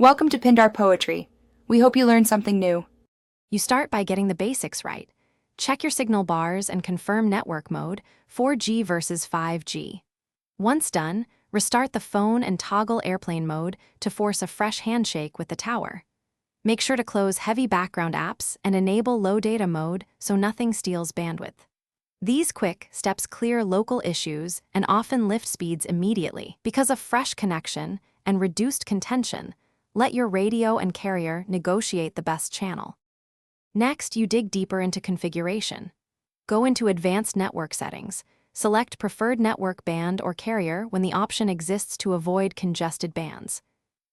Welcome to Pindar Poetry. We hope you learned something new. You start by getting the basics right. Check your signal bars and confirm network mode, 4G versus 5G. Once done, restart the phone and toggle airplane mode to force a fresh handshake with the tower. Make sure to close heavy background apps and enable low data mode so nothing steals bandwidth. These quick steps clear local issues and often lift speeds immediately. Because of fresh connection and reduced contention, let your radio and carrier negotiate the best channel. Next, you dig deeper into configuration. Go into Advanced Network Settings. Select Preferred Network Band or Carrier when the option exists to avoid congested bands.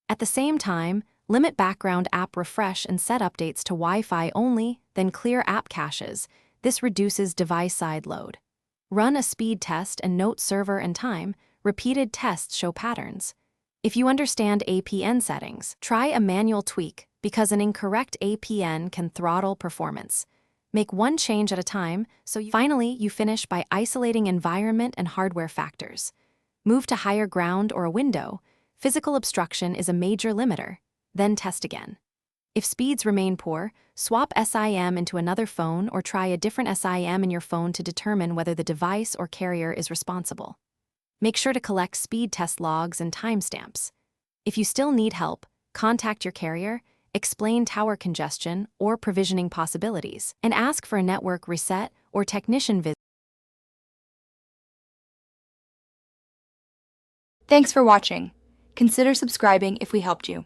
At the same time, limit background app refresh and set updates to Wi-Fi only, then clear app caches. This reduces device-side load. Run a speed test and note server and time. Repeated tests show patterns. If you understand APN settings, try a manual tweak because an incorrect APN can throttle performance. Make one change at a time, finally you finish by isolating environment and hardware factors. Move to higher ground or a window. Physical obstruction is a major limiter. Then test again. If speeds remain poor, swap SIM into another phone or try a different SIM in your phone to determine whether the device or carrier is responsible. Make sure to collect speed test logs and timestamps. If you still need help, contact your carrier, explain tower congestion or provisioning possibilities, and ask for a network reset or technician visit. Thanks for watching. Consider subscribing if we helped you.